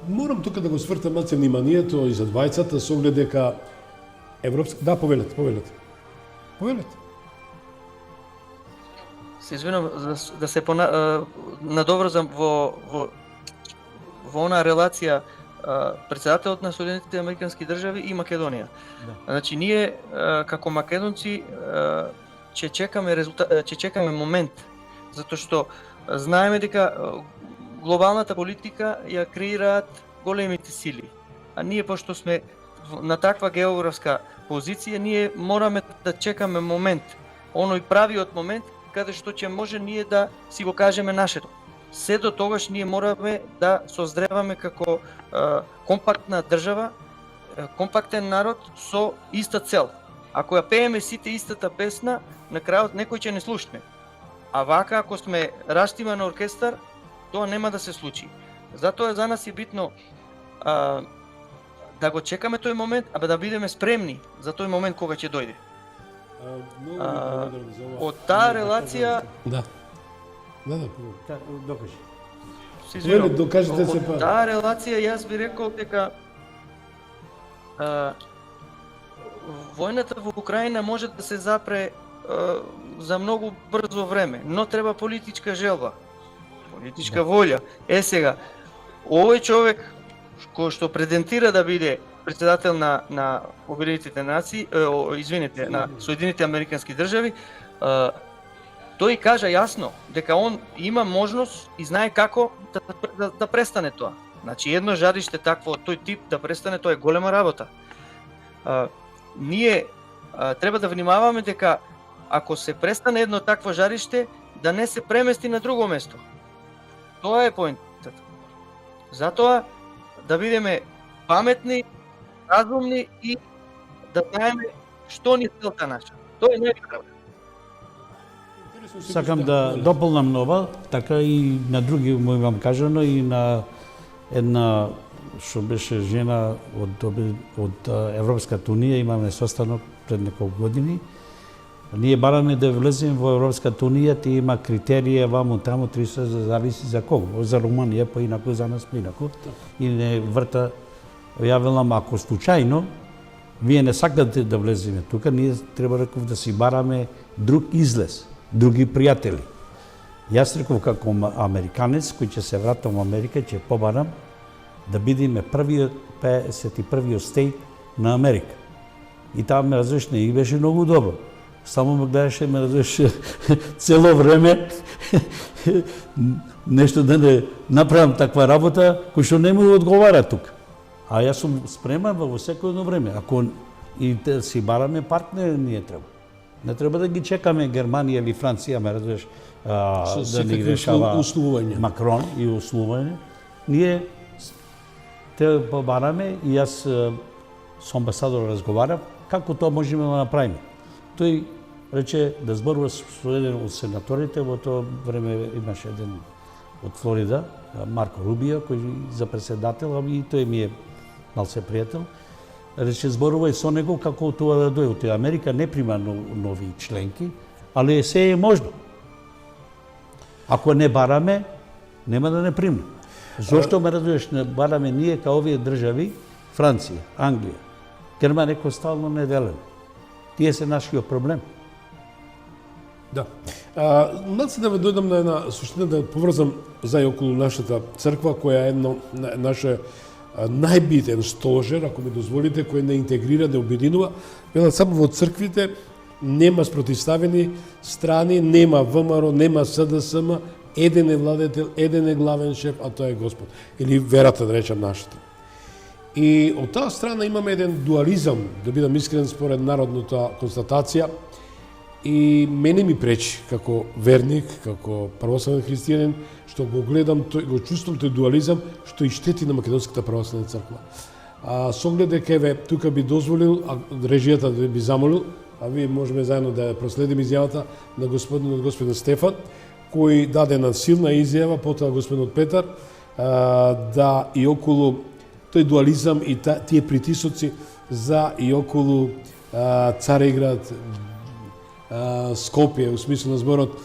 Морам тука да го свртам малце вниманието и за двајцата со оглед дека европска... Да, повелете. Се извинувам да се надоврзам во онаа релација председателот на Соединетите Американски држави и Македонија. Да. Значи ние како македонци ќе чекаме момент, затоа што знаеме дека глобалната политика ја креираат големите сили. А ние пошто сме на таква географска позиција, ние мораме да чекаме момент, оној правиот момент каде што ќе може ние да си го кажеме нашето. Се до тогаш ние мораме да созреваме како компактна држава, компактен народ со иста цел. Ако ја пееме сите истата песна, на крајот некој ќе не слушне. А вака ако сме раштима на оркестар, тоа нема да се случи. Затоа за нас е битно да го чекаме тој момент, а да бидеме спремни за тој момент кога ќе дојде. Од таа релација... Да. Докажи. Се извинувам. Докажете се па. Од таа релација јас би рекол дека војната во Украина може да се запре за многу брзо време, но треба политичка желба, политичка волја. Сега, овој човек кој што претендира да биде председател на Обединетите нации, на Соединетите Американски држави, тој кажа јасно дека он има можност и знае како да престане тоа. Значи едно жариште такво од тој тип да престане, тоа е голема работа. Ние треба да внимаваме дека ако се престане едно такво жариште, да не се премести на друго место. Тоа е поентата. Затоа да бидеме паметни, разумни и да знаеме што ни целта наша. Тоа е најважно. Сакам да дополнам нова, така и на други му имам кажано и на една што беше жена од Европската унија, имаме состанок пред неколку години. Ние бараме да влеземе во Европската унија, ти има критерија ваму таму, 300 зависи за кого. За Руманија поинаку, за нас поинаку. И не врта, ја велам, ако случајно вие не сакате да влеземе тука, ние треба реков да си бараме друг излез, други пријатели. Јас реков како американец кој ќе се вратам во Америка, ќе побарам да бидеме првиот 51-иот стейт на Америка. И таа ме разрешне и беше многу добро. Само ме гледаше, ме разрешне цело време нешто да не направам таква работа кој што не му одговара тука. А јас сум спремен во секој едно време. Ако и да си бараме партнер, ние треба. Не треба да ги чекаме Германија или Франција, ме разбираш, да ни решава Макрон и условување. Ние те побараме и јас со амбасадор разговарав како тоа можеме да направиме. Тој рече да зборува со еден од сенаторите, во тоа време имаше еден од Флорида, Марко Рубио, кој за председател, и тој ми е малце пријател. Рече зборува и со него како тоа да дојде. Америка не прима нови членки, али се е можно. Ако не бараме, нема да не примне. Зошто ме разбираш, не бараме ние као овие држави, Франција, Англија, Германија кој стално не делеме. Тие се нашиот проблем. Да. Малце да дојдам на една суштина, да поврзам за и околу нашата црква, која е едно наше најбитен стожер, ако ми дозволите, кој не интегрира, не обединува. Велат, само во црквите нема спротивставени страни, нема ВМРО, нема СДСМ, еден е владетел, еден е главен шеф, а тоа е Господ. Или верата, да речам, нашата. И од таа страна имаме еден дуализам, да бидам искрен според народната констатација, и мене ми пречи како верник, како православен христијанин, што го гледам, го чувствувам тој дуализам, што и штети на Македонската православна црква. Со оглед дека еве тука би дозволил, режијата да би замолил, а вие можеме заедно да проследиме изјавата на господин Стефан, кој даде една силна изјава, потоа господинот Петар, да и околу тој дуализам и тие притисоци за и околу Цариград, Скопје, у смислу на зборот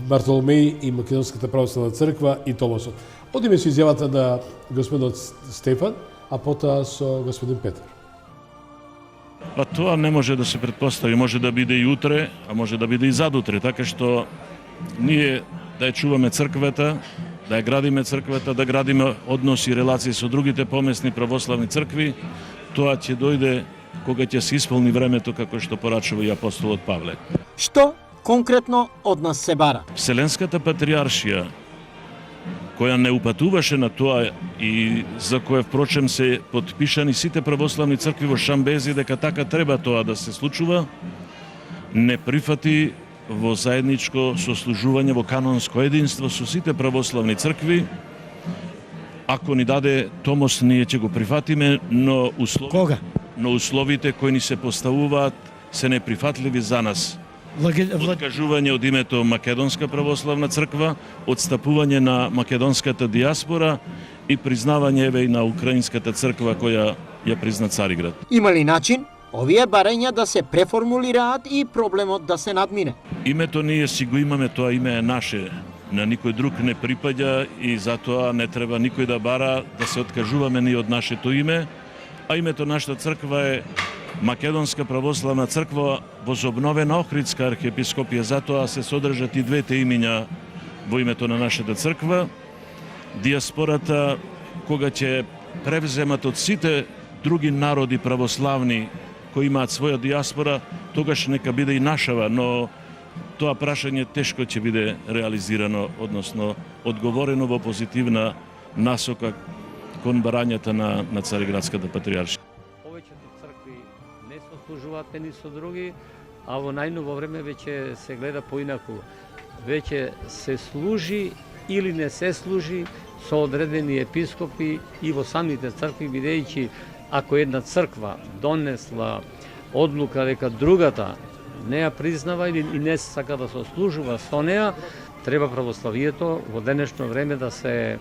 Бартоломеј и Македонската православна црква и Томасот. Одиме со изјавата на господинот Стефан, а потоа со господин Петар. Па тоа не може да се претпостави, може да биде и утре, а може да биде и задутре, така што ние да ја чуваме црквата, да ја градиме црквата, да градиме односи и релации со другите помесни православни цркви, тоа ќе дојде кога ќе се исполни времето како што порачува и апостолот Павле. Што конкретно од нас се бара? Вселенската патриаршија, која не упатуваше на тоа и за која впрочем се подпишани сите православни цркви во Шамбези дека така треба тоа да се случува, не прифати во заедничко сослужување, во канонско единство со сите православни цркви. Ако ни даде Томос, ние ќе го прифатиме, но условите кои ни се поставуваат се неприфатливи за нас. Откажување од името Македонска православна црква, отстапување на македонската диаспора и признавање еве и на украинската црква која ја призна Цариград. Има ли начин овие барања да се преформулираат и проблемот да се надмине? Името ние си го имаме, тоа име е наше. На никој друг не припаѓа и затоа не треба никој да бара да се откажуваме ние од нашето име, а името нашата црква е Македонска православна црква возобновена Охридска архиепископија, затоа се содржат и двете имиња во името на нашата црква. Диаспората, кога ќе превземат од сите други народи православни кои имаат своја диаспора, тогаш нека биде и нашава, но тоа прашање тешко ќе биде реализирано, односно одговорено во позитивна насока кон барањата на Цариградската патриаршија. Повеќето цркви не сослужуваат едни со други, а во најново време веќе се гледа поинаку. Веќе се служи или не се служи со одредени епископи и во самите цркви, бидејќи ако една црква донесла одлука дека другата не ја признава или не сака да сослужува со неа, треба православието во денешно време да се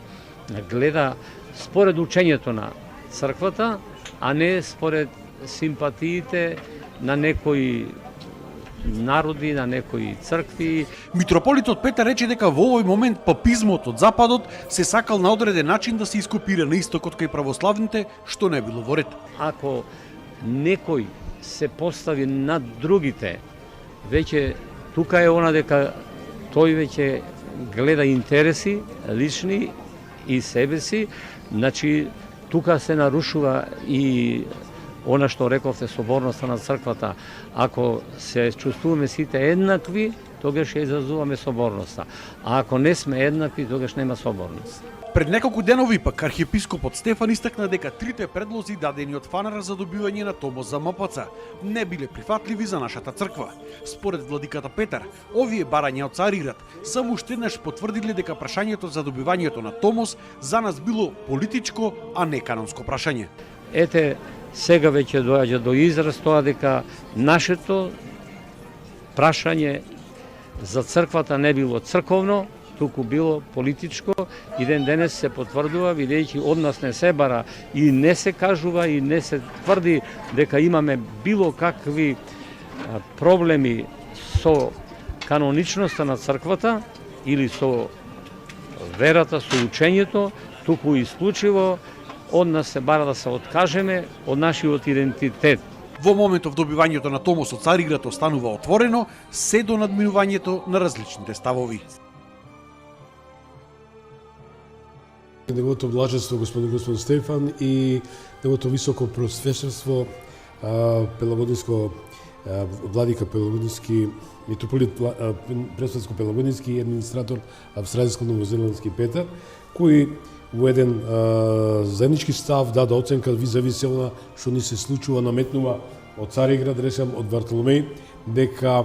гледа според учењето на црквата, а не според симпатиите на некои народи, на некои цркви. Митрополитот Петар рече дека во овој момент папизмот од Западот се сакал на одреден начин да се ископира на истокот кај православните, што не било во ред. Ако некој се постави над другите, веќе тука е она дека тој веќе гледа интереси лични и себе си, значи тука се нарушува и она што рековте соборноста на црквата. Ако се чувствуваме сите еднакви, тогаш ја изразуваме соборноста. А ако не сме еднакви, тогаш нема соборност. Пред неколку денови пак архиепископот Стефан истакна дека трите предлози дадени од ФАНР за добивање на томос за МПЦ не биле прифатливи за нашата црква. Според владиката Петар, овие барања од Цариград само уште еднаш потврдиле дека прашањето за добивањето на томос за нас било политичко, а не канонско прашање. Ете, сега веќе доаѓа до израз тоа дека нашето прашање за црквата не било црковно, туку било политичко и ден денес се потврдува, бидејќи од нас не се бара и не се кажува и не се тврди дека имаме било какви проблеми со каноничноста на црквата или со верата, со учењето, туку исклучиво од нас се бара да се откажеме од нашиот идентитет. Во моментов добивањето на томос од Цариград останува отворено, се до надминувањето на различните ставови. Неговото блаженство господин Стефан и неговото високо просвещерство Пелагодинско владика Пелагодински митрополит Пресветско Пелагодински и администратор австралиско-новозеландски Петар, кои во еден заеднички став даде оценка визави се она што ни се случува, наметнува од Цариград, речем од Вартоломеј, дека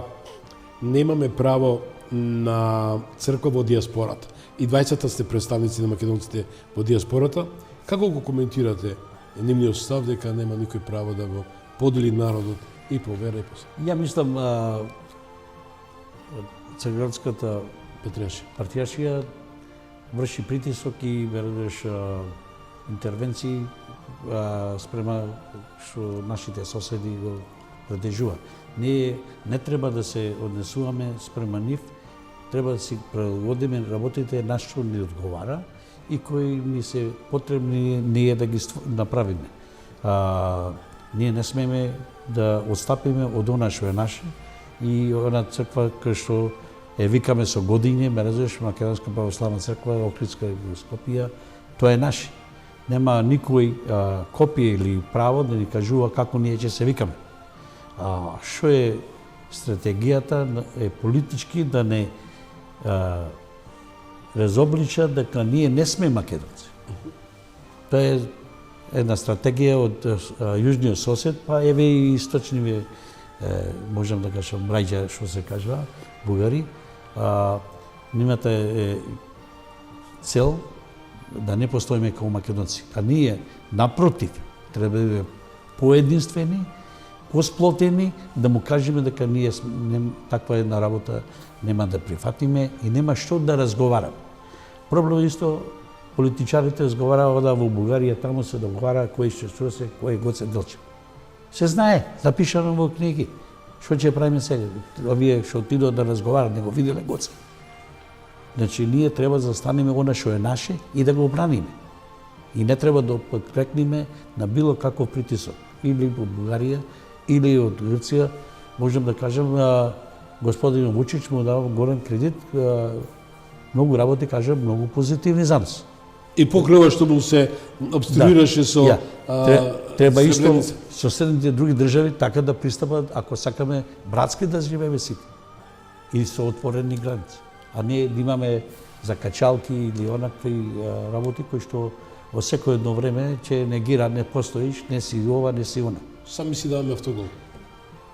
немаме право на црква во диаспората. И двајцата сте представници на македонците во диаспората. Како го коментирате нивниот став дека нема никој право да го подели народот и по вера и по се? Ја мислам, Цариградската партијашија врши притисок и веројатно интервенции спрема што нашите соседи го продежува. Ние не треба да се однесуваме спрема нив, треба да си прилагодиме работите на што ни одговара и кои ни се потребни ние да ги направиме. Ние не смеме да отстапиме од она што е наше и она црква која што викаме со години, ме разбираш, Македонска православна црква, Охридска епископија, тоа е наше. Нема никој копија или право да ни кажува како ние ќе се викаме. Што е стратегијата е политички да не разоблича дека ние не сме македонци. Тоа е една стратегија од јужниот сосед, па еве и источни, можам да кажам, брајќа, што се кажува, бугари. Нимата е цел да не постоиме како македонци. А ние, напротив, треба да бидеме поединствени, посплотени, да му кажеме дека ние таква една работа нема да прифатиме и нема што да разговараме. Проблем исто, политичарите разговараат во Бугарија, таму се договара кој ќе Штрусе, кој Гоце Делчев. Се знае, запишано во книги. Што ќе правиме сега? Овие што отидоа да разговараат, не го виделе Гоце. Значи, ние треба да застанеме она што е наше и да го браниме. И не треба да подкрекнеме на било каков притисок. Или од Бугарија, или од Грција. Можам да кажам, господин Вучич му дава голем кредит, многу работи, кажам, многу позитивни за нас. И покрај што му се обструираше со треба исто соседните други држави така да пристапат, ако сакаме братски да живееме сите. И со отворени граници. А не да имаме закачалки или онакви работи кои што во секој едно време ќе негира, не постоиш, не си ова, не си она. Сами си даваме автогол.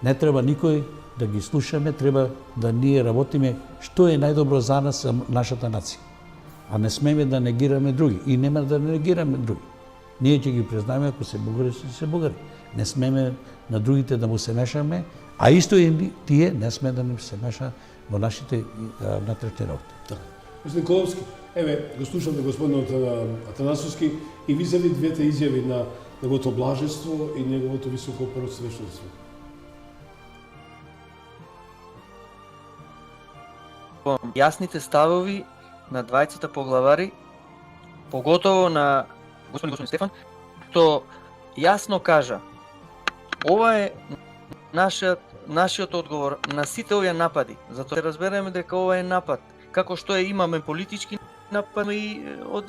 Не треба никој да ги слушаме, треба да ние работиме што е најдобро за нас, за нашата нација. А не смеме да негираме други. И нема да негираме други. Ние ќе ги признаеме ако се бугари, се бугари. Не смеме на другите да му се мешаме, а исто и тие не сме да не се меша во нашите внатрешни работи. Господин Коловски, еве, го слушам господинот Атанасовски и визави двете изјави на неговото блаженство и неговото високо просвещенство. Јасните ставови на двајцата поглавари, поготово на господин Стефан, што јасно кажа, ова е нашиот одговор на сите овие напади. Затоа да разбереме дека ова е напад. Како што имаме политички напад и од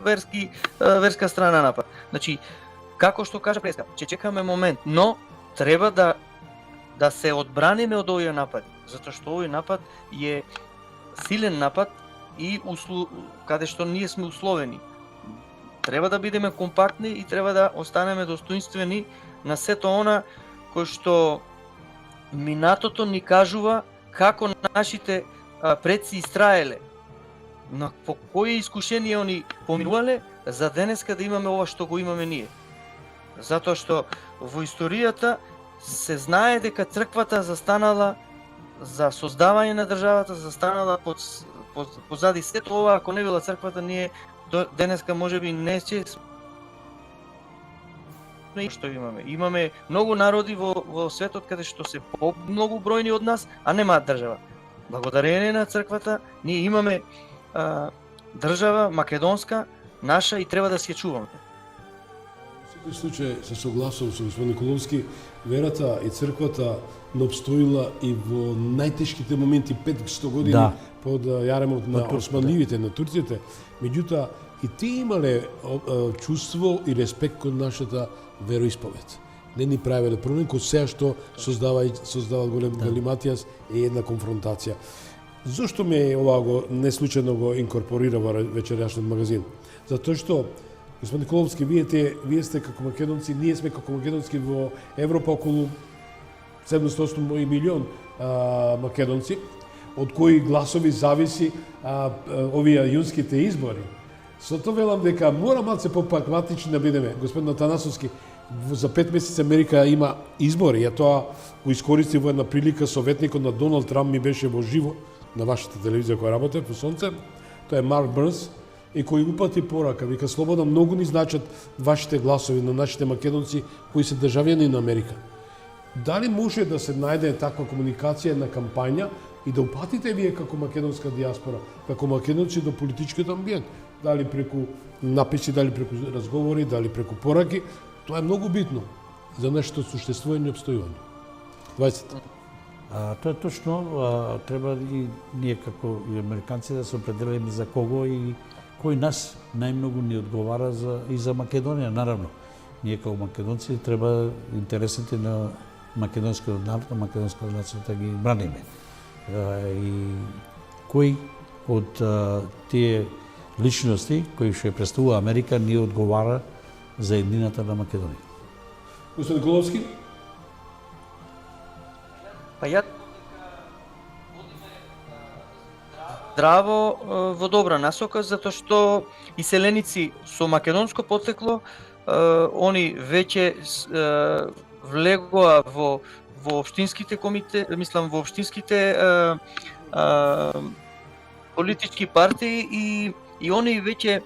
верска страна напад. Значи, како што кажа Преска, ќе чекаме момент, но треба да се одбраниме од овие напади. затоа што овој напад е силен напад и каде што ние сме условени. Треба да бидеме компактни и треба да останеме достоинствени на сето она кој што минатото ни кажува како нашите предци истраеле, по кои искушенија они поминувале, за денеска да имаме ова што го имаме ние. Затоа што во историјата се знае дека црквата застанала за создавање на државата, застанала позади сето ова. Ако не била црквата, ние денеска можеби не ќе што имаме. Имаме многу народи во светот каде што се многу бројни од нас, а немаат држава. Благодарение на црквата ние имаме држава македонска, наша, и треба да си ја чуваме. Во секој случај се согласувам со господин Николовски, верата и црквата не обстоила и во најтешките моменти 500 години под јаремот на османливите, на турците. Меѓутоа, и тие имале чувство и респект кон нашата вероисповед. Не ни правеле проблем, кој сега што создава голем галиматијас е една конфронтација. Зошто ме ова го неслучајно го инкорпорира во вечерјашниот магазин? Затоа што, господин Николовски, вие сте како македонци, ние сме како македонци во Европа околу 700 милион македонци, од кои гласови зависи овие јунските избори. Со тоа велам дека мора малце попрагматични да бидеме. Господин Атанасовски, за 5 месеци Америка има избори, а тоа го искористи во една прилика. Советникот на Доналд Трамп ми беше во живо на вашата телевизија која работе во Сонце. Тоа е Марк Бернс, и кој упати порака, вика: слобода, многу ни значат вашите гласови на нашите македонци кои се државјани на Америка. Дали може да се најде таква комуникација на кампања и да упатите вие како македонска диаспора, како македонци до политичкиот амбиент, дали преку написи, дали преку разговори, дали преку пораки? Тоа е многу битно за нашето суштествување и обстојување. 20. Тоа е точно. Треба и ние како и американци да се определиме за кого и кој нас најмногу ни одговара и за Македонија, наравно. Ние како македонци треба интересите на македонскиот народ, на македонската нација да ги браниме. И кој од тие личности кои што представува Америка ни одговара за еднината на Македонија? Господин Николовски? Па ја здраво во добра насока, затоа што иселеници со македонско потекло, они веќе влегоа во општинските во општинските политички партии и они веќе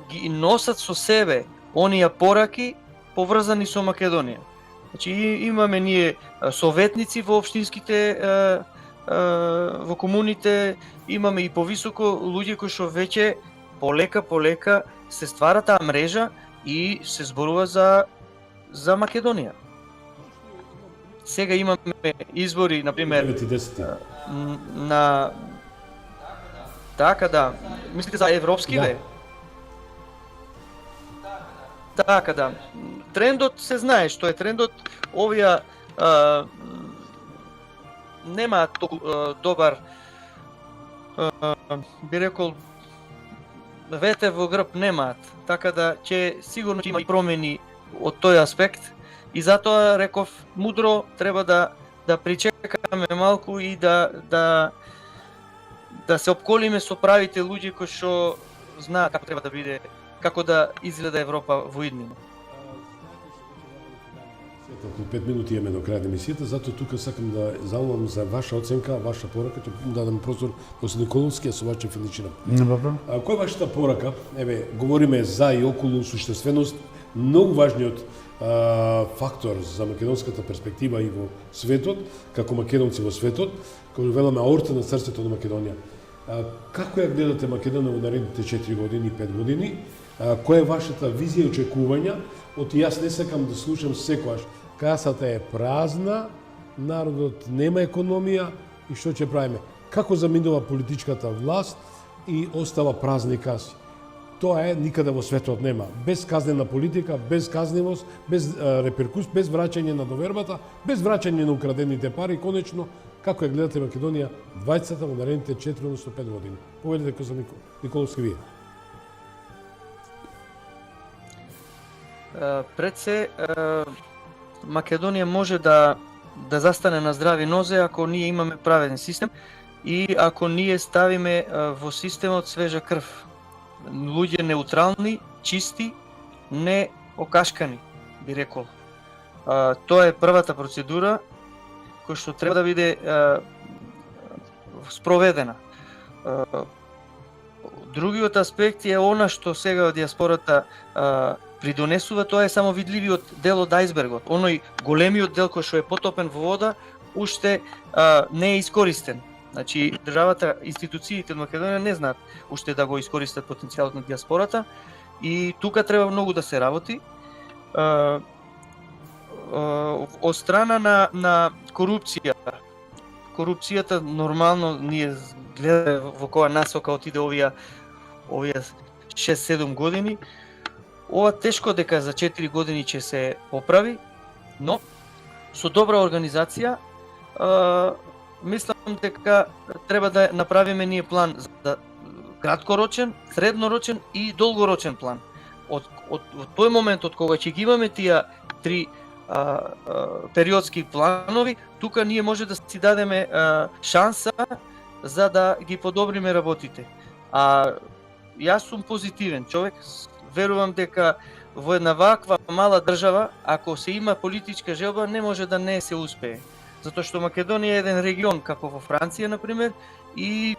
ги носат со себе оние пораки поврзани со Македонија. Значи имаме ние советници во општинските во комуните, имаме и повисоко луѓе кои што веќе полека се ствара таа мрежа и се зборува за Македонија. Сега имаме избори, например, 9 и 10. на така да, мислите за европски ве? Така да. Трендот се знае што е трендот. Овие нема добар, би рекол, ветер во грб немаат. Така да ќе сигурно има и промени од тој аспект. И затоа реков мудро треба да причекаме малку и да се опколиме со правите луѓе кои што знаат како треба да биде, како да изгледа Европа во иднина. Околу 5 минути имаме до крај на емисијата, затоа тука сакам да замолам за ваша оценка, ваша порака, ќе дадам простор господин Николовски, а со вас ќе финиширам. Која е вашата порака? Еве, говориме за и околу суштественост, многу важниот фактор за македонската перспектива и во светот, како македонци во светот, кој веламе аорта на срцето на Македонија. Како ја гледате Македонија во наредните 4 години, 5 години? Која е вашата визија и очекувања? Јас не сакам да слушам секојаш касата е празна, народот нема економија и што ќе правиме? Како заминува политичката власт и остава празни каси? Тоа е никаде во светот нема. Без казнена политика, без казнивост, без реперкус, без враќање на довербата, без враќање на украдените пари, конечно Како ја гледате Македонија 20-та во наредните 4, односно 5 години? Поведете како за Николовски вие. Пред се, Македонија може да застане на здрави нозе ако ние имаме праведен систем и ако ние ставиме во системот свежа крв. Луѓе неутрални, чисти, не окашкани, би рекол. Тоа е првата процедура која што треба да биде спроведена. Другиот аспект е она што сега од диаспората придонесува, тоа е само видливиот дел од ајсбергот. Оној големиот дел кој што е потопен во вода, уште не е искористен. Значи, државата, институциите од Македонија не знаат уште да го искористат потенцијалот на диаспората и тука треба многу да се работи. Од страна на корупција. Корупцијата нормално ние гледаме во која насока отиде овие 6-7 години. Ова тешко дека за 4 години ќе се поправи, но со добра организација мислам дека треба да направиме ние план за краткорочен, среднорочен и долгорочен план. Од тој момент од кога ќе ги имаме тие 3 периодски планови, тука ние може да си дадеме шанса за да ги подобриме работите. Јас сум позитивен човек, верувам дека во една ваква мала држава, ако се има политичка желба, не може да не се успее. Затоа што Македонија е еден регион, како во Франција, например, и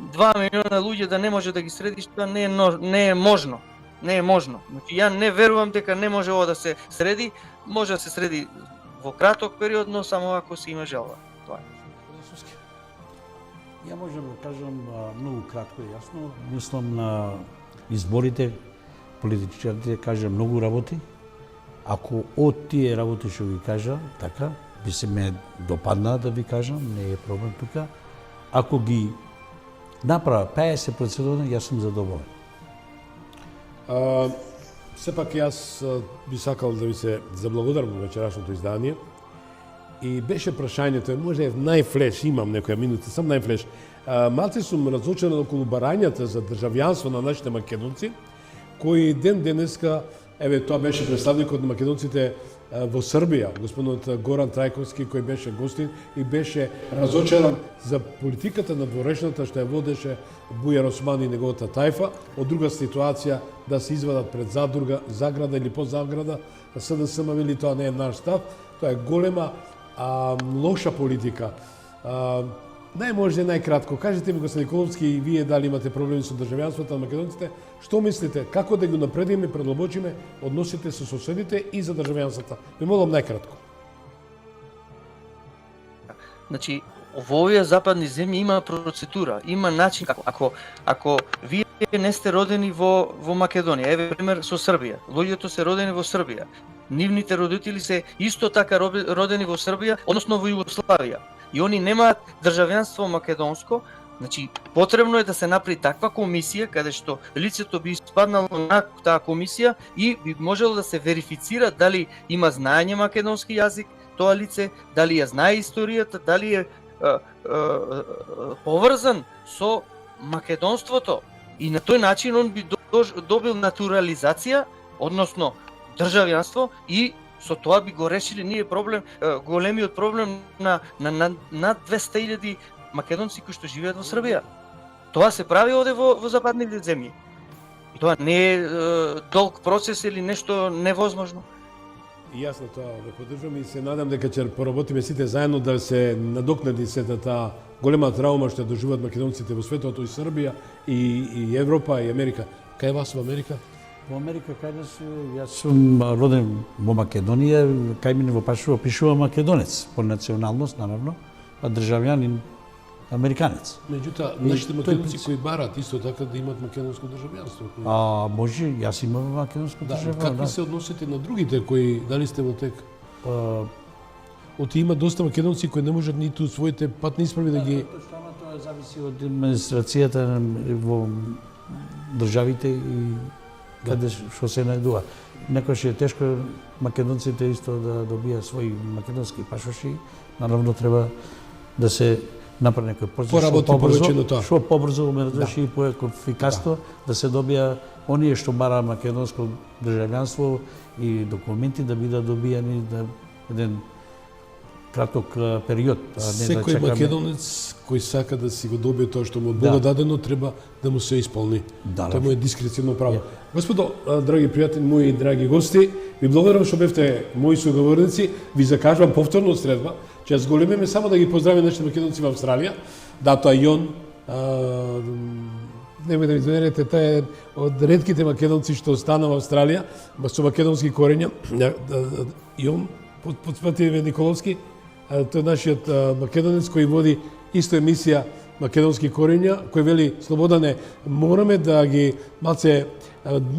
2 милиона луѓе да не може да ги средиш, тоа не е можно. Не е можно. Значи, ја не верувам дека не може ова да се среди, може да се среди во краток период, но само ако се има желба. Тоа е. Ја можам да кажам многу кратко и јасно. Мислам на изборите, политичарите кажа многу работи. Ако од тие работи што ги кажа, така, би се ме допадна да ви кажам, не е проблем тука. Ако ги направа 50%, јас сум задоволен. Сепак јас би сакал да ви се заблагодарам во вечерашното издание. И беше прашањето, може најфлеш, имам некоја минута, сам најфлеш. Малце сум разочаран околу барањата за државјанство на нашите македонци, кои ден денеска, еве тоа беше представникот на македонците во Србија, господинот Горан Трајковски, кој беше гостин и беше разочаран за политиката на дворешната што ја водеше Бујар Осман и неговата тајфа, од друга ситуација да се извадат пред заграда или по заграда, СДСМ вели тоа не е наш став, тоа е голема лоша политика. Најможно најкратко, кажете ми, господин Николовски, и вие дали имате проблеми со државјанството на македонците, што мислите, како да го напредиме, предлабочиме односите со соседите и за државјанството? Ви молам најкратко. Значи, во овие западни земји има процедура, има начин ако вие не сте родени во Македонија, еве пример со Србија. Луѓето се родени во Србија. Нивните родители се исто така родени во Србија, односно во Југославија. И они немаат државјанство македонско, значи потребно е да се направи таква комисија каде што лицето би испаднало на таа комисија и би можело да се верифицира дали има знаење македонски јазик тоа лице, дали ја знае историјата, дали е поврзан со македонството. И на тој начин он би добил натурализација, односно државјанство, и со тоа би го решили ние проблем, големиот проблем на над 200.000 македонци кои што живеат во Србија. Тоа се прави овде во западните земји. И тоа не е долг процес или нешто невозможно. И јас на тоа ве поддржувам и се надам дека ќе поработиме сите заедно да се надокнади сета таа голема траума што доживуваат македонците во светот, и Србија, и Европа, и Америка. Кај вас во Америка? Во Америка, кај нас, јас сум роден во Македонија, кај мене во пашува пишува македонец, по националност, наравно, а државјанин американец. Меѓутоа, нашите македонци кои барат исто така да имат македонско државјанство. Може, јас имам македонско државјанство. Какви се односите на другите кои дали сте во тек? Оти има доста македонци кои не можат ниту своите патни исправи да ги... Тоа зависи од администрацијата во државите и каде што се најдува. Некојаш е тешко македонците исто да добија своји македонски пашоши. Наравно треба да се направи некој процес Поработи повеќе на тоа. што побрзо ме разреши и поефикасно да се добија оние што бара македонско државјанство и документи да бидат добијани на еден краток период, а не да Секој чекаме. македонец кој сака да си го добие тоа што му од Бога дадено, треба да му се исполни. Да, Тоа му е дискреционно право. Господо, драги пријатели мои и драги гости, ви благодарам што бевте мои соговорници. Ви закажувам повторно средба, че јас големеме само да ги поздравим нашите македонци во Австралија. Да, тоа Јон, немој да ми замерите, тоа е од ретките македонци што остана во Австралија, со македонски корења. Јон, подсмативе Николовски, тој е нашиот македонец кој води исто емисија Македонски корења, кој вели Слободане, мораме да ги малце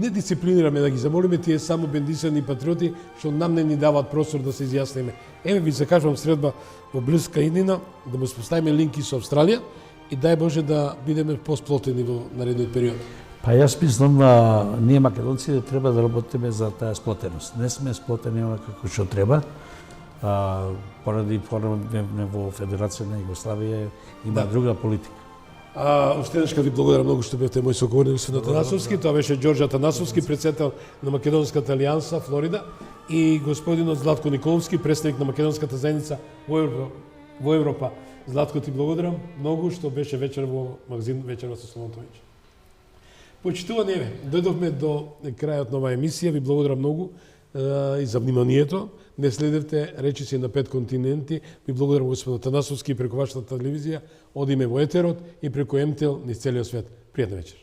не дисциплинираме, да ги замолиме тие само бендисани патриоти што нам не ни даваат простор да се изјасниме. Еве ви закажувам средба во блиска иднина да му споставиме линки со Австралија и дај Боже да бидеме посплотени во наредниот период. Па јас мислам, ние македонците треба да работиме за таа сплотеност. Не сме сплотени како што треба. Поради формиране во Федерација на Југославија има друга политика. Уште еднаш ви благодарам многу што бевте мој соговорник господин Атанасовски. Тоа беше Ѓорѓе Атанасовски, председател на Македонската алијанса Флорида, и господинот Златко Николовски, представник на македонската заедница во Европа. Златко, ти благодарам многу што беше вечер во магазин Вечерва со Славонтовиќ. Почитувани, еве, дојдовме до крајот на оваа емисија. Ви благодарам многу и за вниманието. Не следевте речиси на 5 континенти. Ви благодарам господин Атанасовски преку вашата телевизија. Одиме во етерот и преку МТЛ низ целиот свет. Пријатна вечер.